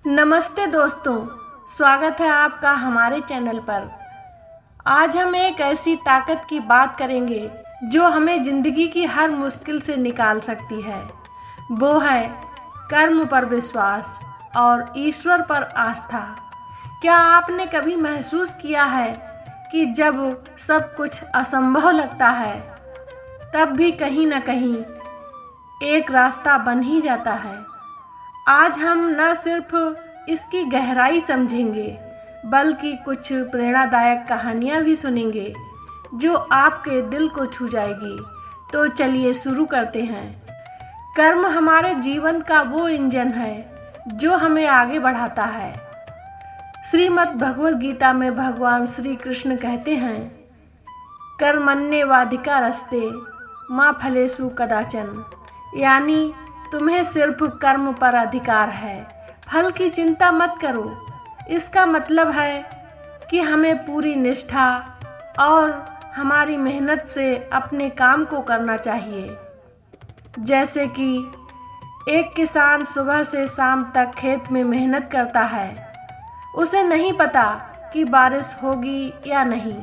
नमस्ते दोस्तों, स्वागत है आपका हमारे चैनल पर। आज हम एक ऐसी ताकत की बात करेंगे जो हमें ज़िंदगी की हर मुश्किल से निकाल सकती है। वो है कर्म पर विश्वास और ईश्वर पर आस्था। क्या आपने कभी महसूस किया है कि जब सब कुछ असंभव लगता है तब भी कहीं न कहीं एक रास्ता बन ही जाता है। आज हम न सिर्फ इसकी गहराई समझेंगे बल्कि कुछ प्रेरणादायक कहानियाँ भी सुनेंगे जो आपके दिल को छू जाएगी। तो चलिए शुरू करते हैं। कर्म हमारे जीवन का वो इंजन है जो हमें आगे बढ़ाता है। श्रीमद् भगवद गीता में भगवान श्री कृष्ण कहते हैं, कर्मण्येवाधिकारस्ते मा फलेषु कदाचन, यानी तुम्हें सिर्फ कर्म पर अधिकार है, फल की चिंता मत करो। इसका मतलब है कि हमें पूरी निष्ठा और हमारी मेहनत से अपने काम को करना चाहिए। जैसे कि एक किसान सुबह से शाम तक खेत में मेहनत करता है। उसे नहीं पता कि बारिश होगी या नहीं,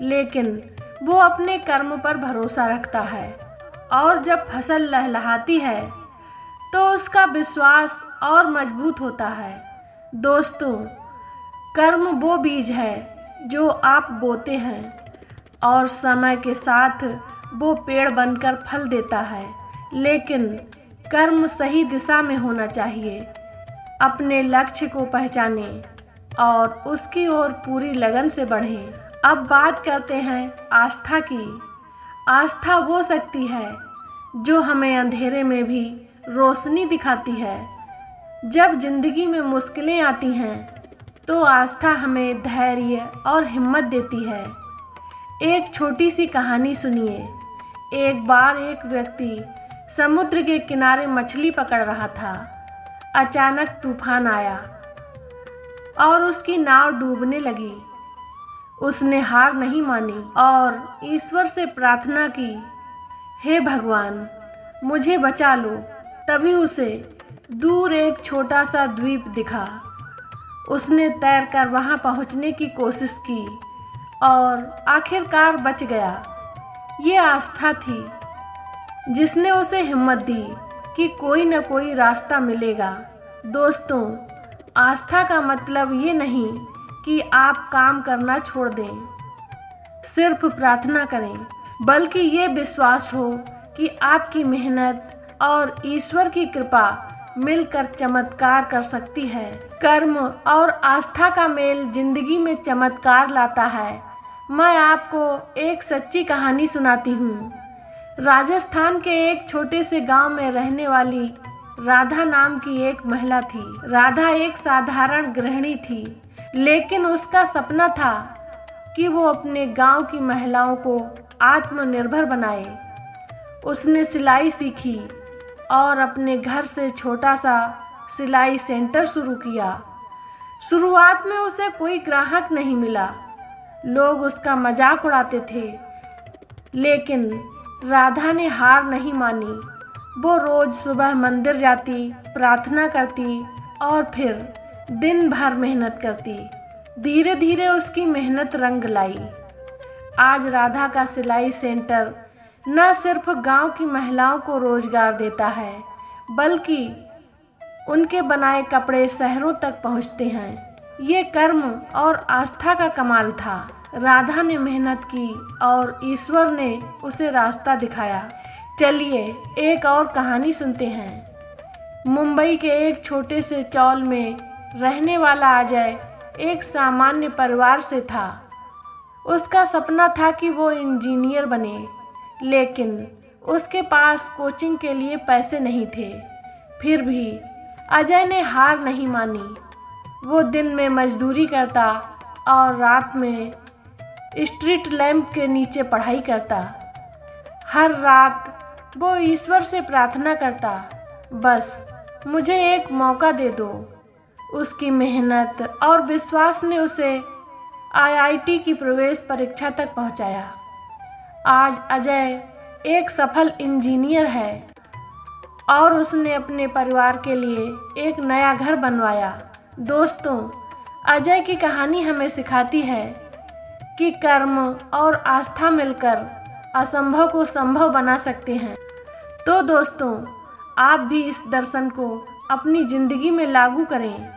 लेकिन वो अपने कर्म पर भरोसा रखता है और जब फसल लहलहाती है तो उसका विश्वास और मजबूत होता है। दोस्तों, कर्म वो बीज है जो आप बोते हैं और समय के साथ वो पेड़ बनकर फल देता है, लेकिन कर्म सही दिशा में होना चाहिए। अपने लक्ष्य को पहचानें और उसकी ओर पूरी लगन से बढ़ें। अब बात करते हैं आस्था की। आस्था वो शक्ति है जो हमें अंधेरे में भी रोशनी दिखाती है। जब जिंदगी में मुश्किलें आती हैं तो आस्था हमें धैर्य और हिम्मत देती है। एक छोटी सी कहानी सुनिए। एक बार एक व्यक्ति समुद्र के किनारे मछली पकड़ रहा था। अचानक तूफान आया और उसकी नाव डूबने लगी। उसने हार नहीं मानी और ईश्वर से प्रार्थना की, हे भगवान, मुझे बचा लो। तभी उसे दूर एक छोटा सा द्वीप दिखा। उसने तैरकर वहां पहुंचने की कोशिश की और आखिरकार बच गया। ये आस्था थी जिसने उसे हिम्मत दी कि कोई न कोई रास्ता मिलेगा। दोस्तों, आस्था का मतलब ये नहीं कि आप काम करना छोड़ दें, सिर्फ प्रार्थना करें, बल्कि ये विश्वास हो कि आपकी मेहनत और ईश्वर की कृपा मिलकर चमत्कार कर सकती है। कर्म और आस्था का मेल जिंदगी में चमत्कार लाता है। मैं आपको एक सच्ची कहानी सुनाती हूँ। राजस्थान के एक छोटे से गांव में रहने वाली राधा नाम की एक महिला थी। राधा एक साधारण गृहिणी थी, लेकिन उसका सपना था कि वो अपने गांव की महिलाओं को आत्मनिर्भर बनाए। उसने सिलाई सीखी और अपने घर से छोटा सा सिलाई सेंटर शुरू किया। शुरुआत में उसे कोई ग्राहक नहीं मिला। लोग उसका मजाक उड़ाते थे, लेकिन राधा ने हार नहीं मानी। वो रोज सुबह मंदिर जाती, प्रार्थना करती और फिर दिन भर मेहनत करती। धीरे धीरे उसकी मेहनत रंग लाई। आज राधा का सिलाई सेंटर न सिर्फ गांव की महिलाओं को रोजगार देता है, बल्कि उनके बनाए कपड़े शहरों तक पहुंचते हैं। ये कर्म और आस्था का कमाल था। राधा ने मेहनत की और ईश्वर ने उसे रास्ता दिखाया। चलिए एक और कहानी सुनते हैं। मुंबई के एक छोटे से चौल में रहने वाला अजय एक सामान्य परिवार से था। उसका सपना था कि वो इंजीनियर बने, लेकिन उसके पास कोचिंग के लिए पैसे नहीं थे। फिर भी अजय ने हार नहीं मानी। वो दिन में मजदूरी करता और रात में स्ट्रीट लैंप के नीचे पढ़ाई करता। हर रात वो ईश्वर से प्रार्थना करता, बस मुझे एक मौका दे दो। उसकी मेहनत और विश्वास ने उसे आईआईटी की प्रवेश परीक्षा तक पहुंचाया। आज अजय एक सफल इंजीनियर है और उसने अपने परिवार के लिए एक नया घर बनवाया। दोस्तों, अजय की कहानी हमें सिखाती है कि कर्म और आस्था मिलकर असंभव को संभव बना सकते हैं। तो दोस्तों, आप भी इस दर्शन को अपनी ज़िंदगी में लागू करें।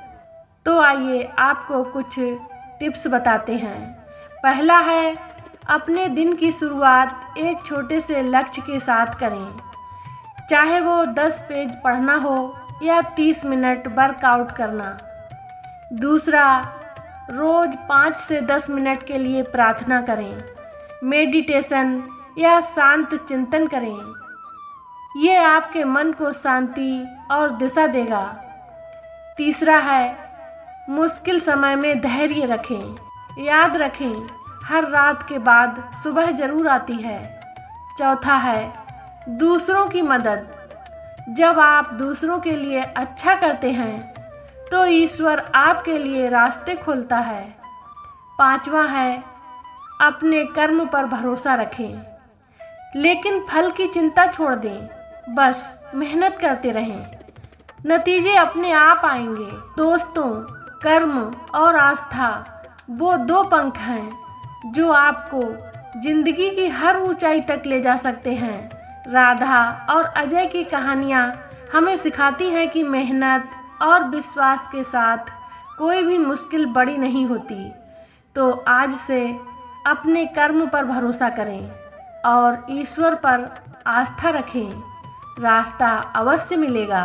तो आइए आपको कुछ टिप्स बताते हैं। पहला है, अपने दिन की शुरुआत एक छोटे से लक्ष्य के साथ करें, चाहे वो 10 पेज पढ़ना हो या 30 मिनट वर्कआउट करना। दूसरा, रोज़ 5 से 10 मिनट के लिए प्रार्थना करें, मेडिटेशन या शांत चिंतन करें। ये आपके मन को शांति और दिशा देगा। तीसरा है, मुश्किल समय में धैर्य रखें। याद रखें, हर रात के बाद सुबह ज़रूर आती है। चौथा है, दूसरों की मदद। जब आप दूसरों के लिए अच्छा करते हैं तो ईश्वर आपके लिए रास्ते खोलता है। पांचवा है, अपने कर्म पर भरोसा रखें, लेकिन फल की चिंता छोड़ दें। बस मेहनत करते रहें, नतीजे अपने आप आएंगे। दोस्तों, कर्म और आस्था वो दो पंख हैं जो आपको जिंदगी की हर ऊंचाई तक ले जा सकते हैं। राधा और अजय की कहानियाँ हमें सिखाती हैं कि मेहनत और विश्वास के साथ कोई भी मुश्किल बड़ी नहीं होती। तो आज से अपने कर्म पर भरोसा करें और ईश्वर पर आस्था रखें, रास्ता अवश्य मिलेगा।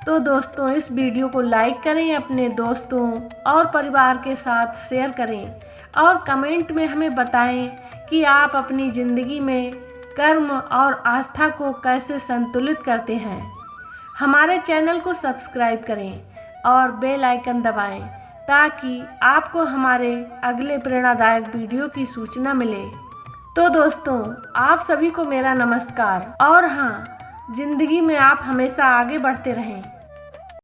तो दोस्तों, इस वीडियो को लाइक करें, अपने दोस्तों और परिवार के साथ शेयर करें और कमेंट में हमें बताएं कि आप अपनी ज़िंदगी में कर्म और आस्था को कैसे संतुलित करते हैं। हमारे चैनल को सब्सक्राइब करें और बेल आइकन दबाएं ताकि आपको हमारे अगले प्रेरणादायक वीडियो की सूचना मिले। तो दोस्तों, आप सभी को मेरा नमस्कार और हाँ, ज़िंदगी में आप हमेशा आगे बढ़ते रहें।